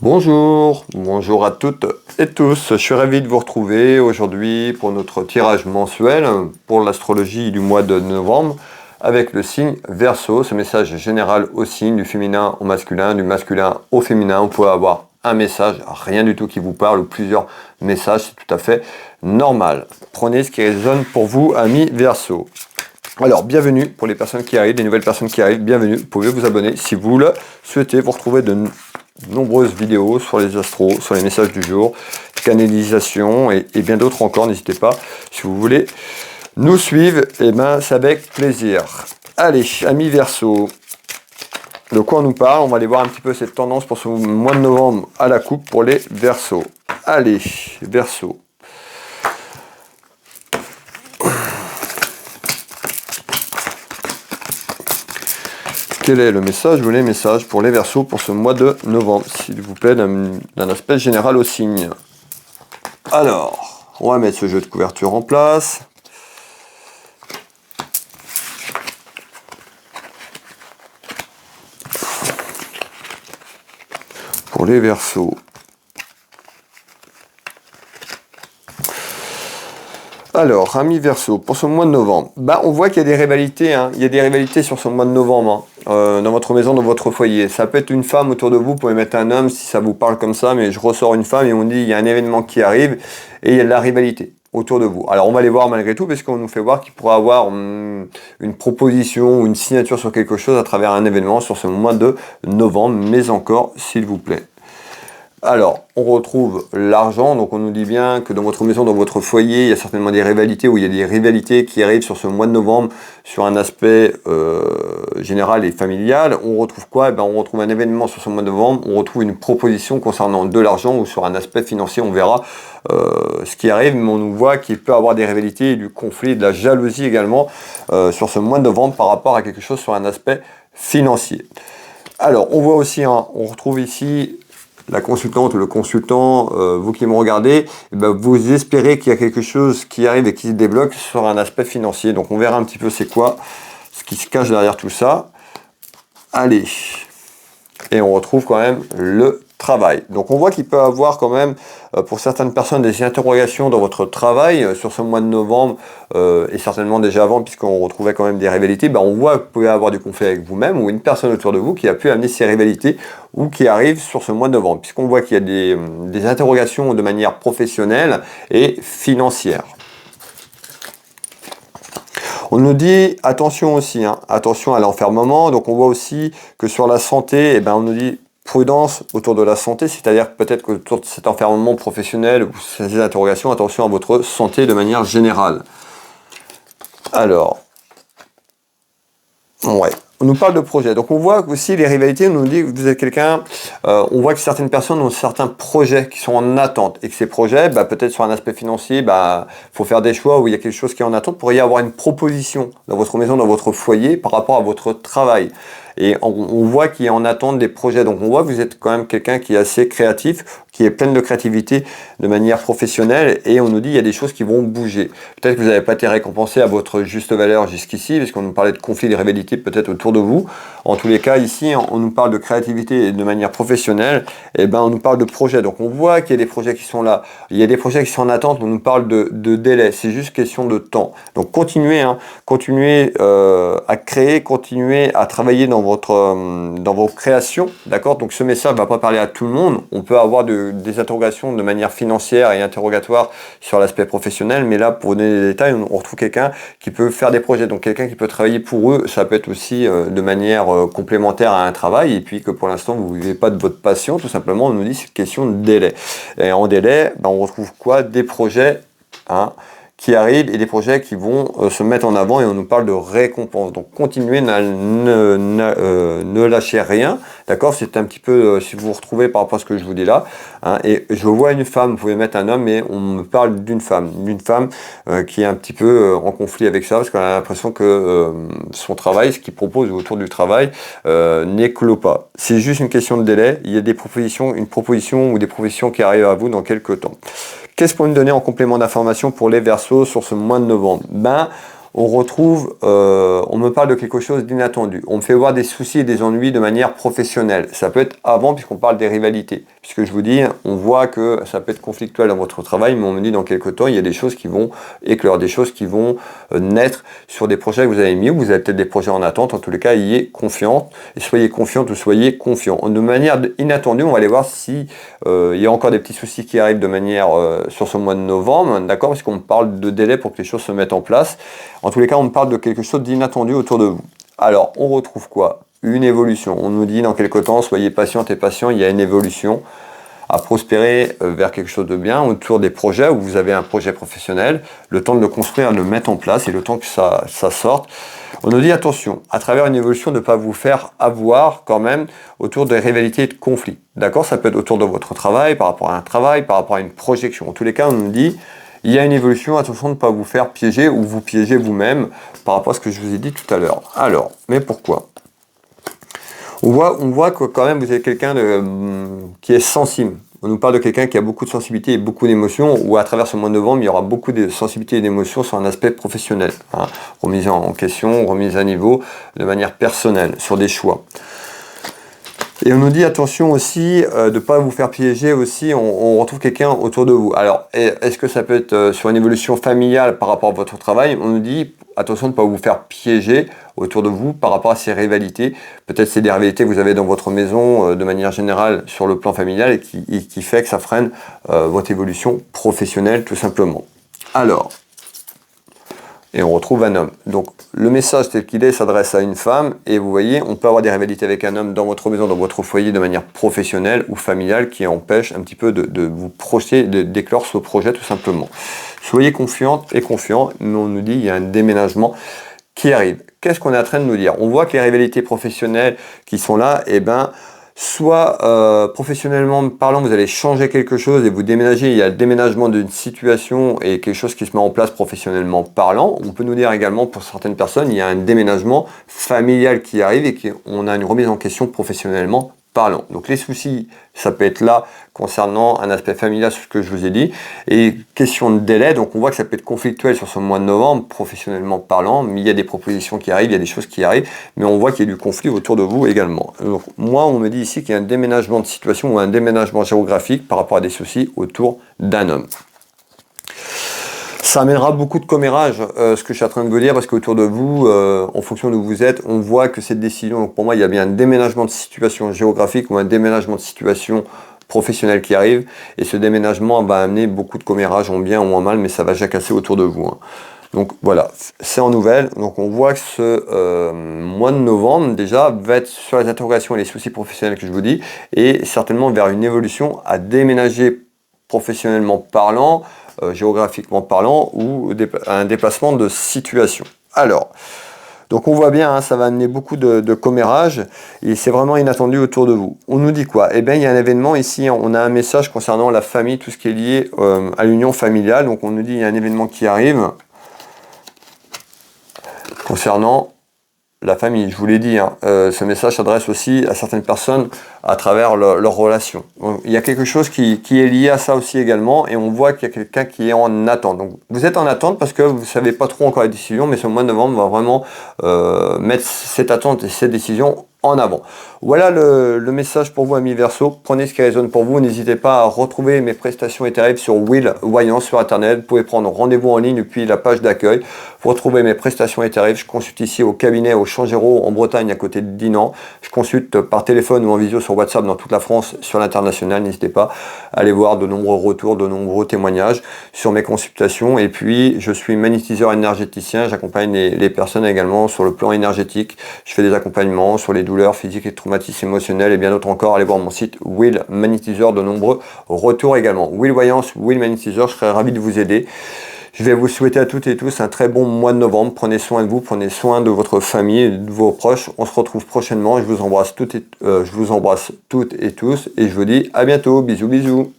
Bonjour à toutes et tous, je suis ravi de vous retrouver aujourd'hui pour notre tirage mensuel pour l'astrologie du mois de novembre avec le signe Verseau, ce message général au signe du féminin au masculin, du masculin au féminin. Vous pouvez avoir un message, rien du tout qui vous parle ou plusieurs messages, c'est tout à fait normal. Prenez ce qui résonne pour vous, amis Verseau. Alors, bienvenue pour les personnes qui arrivent, les nouvelles personnes qui arrivent, bienvenue. Vous pouvez vous abonner si vous le souhaitez. Vous retrouvez de nombreuses vidéos sur les astros, sur les messages du jour, canalisation et bien d'autres encore. N'hésitez pas, si vous voulez nous suivre, et ben c'est avec plaisir. Allez, amis Verseau, de quoi on nous parle? On va aller voir un petit peu cette tendance pour ce mois de novembre à la coupe pour les Verseaux. Allez, Verseau. Quel est le message ou les messages pour les Verseaux pour ce mois de novembre, s'il vous plaît, d'un aspect général au signe? Alors, on va mettre ce jeu de couverture en place. Pour les Verseaux. Alors, amis Verseau, pour ce mois de novembre, on voit qu'il y a des rivalités, hein. Il y a des rivalités sur ce mois de novembre, hein, dans votre maison, dans votre foyer. Ça peut être une femme autour de vous, vous pouvez mettre un homme si ça vous parle comme ça, mais je ressors une femme et on dit il y a un événement qui arrive et il y a de la rivalité autour de vous. Alors on va les voir malgré tout, parce qu'on nous fait voir qu'il pourra avoir une proposition ou une signature sur quelque chose à travers un événement sur ce mois de novembre, mais encore, s'il vous plaît. Alors, on retrouve l'argent, donc on nous dit bien que dans votre maison, dans votre foyer, il y a certainement des rivalités, ou il y a des rivalités qui arrivent sur ce mois de novembre, sur un aspect général et familial. On retrouve quoi? On retrouve un événement sur ce mois de novembre, on retrouve une proposition concernant de l'argent, ou sur un aspect financier, on verra ce qui arrive, mais on nous voit qu'il peut y avoir des rivalités, du conflit, de la jalousie également, sur ce mois de novembre par rapport à quelque chose sur un aspect financier. Alors, on voit aussi, on retrouve ici la consultante ou le consultant, vous qui me regardez, vous espérez qu'il y a quelque chose qui arrive et qui se débloque sur un aspect financier. Donc on verra un petit peu c'est quoi ce qui se cache derrière tout ça. Allez, et on retrouve quand même le travail. Donc on voit qu'il peut y avoir quand même, pour certaines personnes, des interrogations dans votre travail sur ce mois de novembre, et certainement déjà avant, puisqu'on retrouvait quand même des rivalités. On voit que vous pouvez avoir du conflit avec vous-même ou une personne autour de vous qui a pu amener ces rivalités ou qui arrive sur ce mois de novembre, puisqu'on voit qu'il y a des interrogations de manière professionnelle et financière. On nous dit attention aussi, hein, attention à l'enfermement. Donc on voit aussi que sur la santé, on nous dit prudence autour de la santé, c'est-à-dire peut-être que autour de cet enfermement professionnel ou ces interrogations, attention à votre santé de manière générale. Alors, ouais. On nous parle de projet. Donc on voit aussi les rivalités, on nous dit que vous êtes quelqu'un, on voit que certaines personnes ont certains projets qui sont en attente et que ces projets, peut-être sur un aspect financier, faut faire des choix où il y a quelque chose qui est en attente pour y avoir une proposition dans votre maison, dans votre foyer par rapport à votre travail. Et on voit qu'il est en attente des projets. Donc on voit que vous êtes quand même quelqu'un qui est assez créatif, qui est plein de créativité de manière professionnelle, et on nous dit il y a des choses qui vont bouger. Peut-être que vous n'avez pas été récompensé à votre juste valeur jusqu'ici, parce qu'on nous parlait de conflits, de rivalités peut-être autour de vous. En tous les cas, ici, on nous parle de créativité et de manière professionnelle, et on nous parle de projets. Donc on voit qu'il y a des projets qui sont là. Il y a des projets qui sont en attente, on nous parle de délai. C'est juste question de temps. Donc continuez, continuez à créer, continuez à travailler dans vos créations, d'accord? Donc ce message ne va pas parler à tout le monde. On peut avoir des interrogations de manière financière et interrogatoire sur l'aspect professionnel, mais là, pour donner des détails, on retrouve quelqu'un qui peut faire des projets, donc quelqu'un qui peut travailler pour eux. Ça peut être aussi de manière complémentaire à un travail, et puis que pour l'instant, vous ne vivez pas de votre passion, tout simplement, on nous dit c'est une question de délai. Et en délai, on retrouve quoi? Des projets, qui arrivent et des projets qui vont se mettre en avant, et on nous parle de récompense. Donc continuez, ne lâchez rien, d'accord? C'est un petit peu, si vous vous retrouvez par rapport à ce que je vous dis là, et je vois une femme, vous pouvez mettre un homme, mais on me parle d'une femme qui est un petit peu en conflit avec ça, parce qu'on a l'impression que son travail, ce qu'il propose autour du travail, n'éclot pas. C'est juste une question de délai, il y a une proposition ou des propositions qui arrivent à vous dans quelques temps. Qu'est-ce qu'on peut nous donner en complément d'information pour les Verseaux sur ce mois de novembre? on retrouve, on me parle de quelque chose d'inattendu. On me fait voir des soucis et des ennuis de manière professionnelle. Ça peut être avant, puisqu'on parle des rivalités. Puisque je vous dis, on voit que ça peut être conflictuel dans votre travail, mais on me dit dans quelques temps, il y a des choses qui vont éclore, des choses qui vont naître sur des projets que vous avez mis, ou vous avez peut-être des projets en attente. En tous les cas, ayez confiance, et soyez confiante ou soyez confiant. De manière inattendue, on va aller voir si il y a encore des petits soucis qui arrivent de manière sur ce mois de novembre, d'accord, parce qu'on parle de délai pour que les choses se mettent en place. En tous les cas, on me parle de quelque chose d'inattendu autour de vous. Alors, on retrouve quoi? Une évolution. On nous dit dans quelques temps, soyez patiente et patient, il y a une évolution à prospérer vers quelque chose de bien autour des projets où vous avez un projet professionnel, le temps de le construire, de le mettre en place et le temps que ça sorte. On nous dit attention, à travers une évolution, de ne pas vous faire avoir quand même autour des rivalités et de conflits. D'accord? Ça peut être autour de votre travail, par rapport à un travail, par rapport à une projection. En tous les cas, on nous dit il y a une évolution, attention de ne pas vous faire piéger ou vous piéger vous-même par rapport à ce que je vous ai dit tout à l'heure. Alors, mais pourquoi? On voit que quand même vous êtes quelqu'un qui est sensible. On nous parle de quelqu'un qui a beaucoup de sensibilité et beaucoup d'émotions, ou à travers ce mois de novembre, il y aura beaucoup de sensibilité et d'émotions sur un aspect professionnel. Hein. Remise en question, remise à niveau, de manière personnelle, sur des choix. Et on nous dit attention aussi de ne pas vous faire piéger aussi, on retrouve quelqu'un autour de vous. Alors, est-ce que ça peut être sur une évolution familiale par rapport à votre travail? On nous dit attention de ne pas vous faire piéger autour de vous par rapport à ces rivalités. Peut-être c'est des rivalités que vous avez dans votre maison de manière générale sur le plan familial et qui fait que ça freine votre évolution professionnelle tout simplement. Alors, et on retrouve un homme. Donc le message tel qu'il est s'adresse à une femme et vous voyez, on peut avoir des rivalités avec un homme dans votre maison, dans votre foyer de manière professionnelle ou familiale qui empêche un petit peu de vous projeter, d'éclore ce projet tout simplement. Soyez confiante et confiant, mais on nous dit il y a un déménagement qui arrive. Qu'est-ce qu'on est en train de nous dire? On voit que les rivalités professionnelles qui sont là, eh ben, soit professionnellement parlant, vous allez changer quelque chose et vous déménager, il y a le déménagement d'une situation et quelque chose qui se met en place professionnellement parlant. On peut nous dire également pour certaines personnes, il y a un déménagement familial qui arrive et qu'on a une remise en question professionnellement parlant. Donc les soucis, ça peut être là concernant un aspect familial sur ce que je vous ai dit. Et question de délai, donc on voit que ça peut être conflictuel sur ce mois de novembre, professionnellement parlant, mais il y a des propositions qui arrivent, il y a des choses qui arrivent, mais on voit qu'il y a du conflit autour de vous également. Donc moi, on me dit ici qu'il y a un déménagement de situation ou un déménagement géographique par rapport à des soucis autour d'un homme. Ça amènera beaucoup de commérage, ce que je suis en train de vous dire, parce qu'autour de vous, en fonction d'où vous êtes, on voit que cette décision, donc pour moi, il y a bien un déménagement de situation géographique ou un déménagement de situation professionnelle qui arrive, et ce déménagement va amener beaucoup de commérage en bien ou en mal, mais ça va jacasser autour de vous. Hein. Donc voilà, c'est en nouvelle. Donc on voit que ce mois de novembre, déjà, va être sur les interrogations et les soucis professionnels que je vous dis, et certainement vers une évolution à déménager professionnellement parlant, géographiquement parlant, ou un déplacement de situation. Alors, donc on voit bien, hein, ça va amener beaucoup de commérage, et c'est vraiment inattendu autour de vous. On nous dit quoi? Eh bien, il y a un événement ici, on a un message concernant la famille, tout ce qui est lié à l'union familiale. Donc on nous dit il y a un événement qui arrive concernant la famille, je vous l'ai dit, hein, ce message s'adresse aussi à certaines personnes à travers leurs relations. Donc, il y a quelque chose qui est lié à ça aussi également, et on voit qu'il y a quelqu'un qui est en attente. Donc vous êtes en attente parce que vous ne savez pas trop encore la décision, mais ce mois de novembre va vraiment mettre cette attente et cette décision en avant. Voilà le message pour vous, amis Verseau. Prenez ce qui résonne pour vous. N'hésitez pas à retrouver mes prestations et tarifs sur Will Voyance sur Internet. Vous pouvez prendre rendez-vous en ligne depuis la page d'accueil. Vous retrouvez mes prestations et tarifs. Je consulte ici au cabinet au Changero en Bretagne à côté de Dinan. Je consulte par téléphone ou en visio sur WhatsApp dans toute la France, sur l'international. N'hésitez pas à aller voir de nombreux retours, de nombreux témoignages sur mes consultations. Et puis, je suis magnétiseur énergéticien. J'accompagne les personnes également sur le plan énergétique. Je fais des accompagnements sur les douleurs physiques et traumatismes émotionnels et bien d'autres encore. Allez voir mon site Will Magnétiseur, de nombreux retours également. Will Voyance, Will Magnétiseur, je serais ravi de vous aider. Je vais vous souhaiter à toutes et tous un très bon mois de novembre. Prenez soin de vous, prenez soin de votre famille et de vos proches. On se retrouve prochainement. Je vous embrasse toutes et tous et je vous dis à bientôt. Bisous, bisous.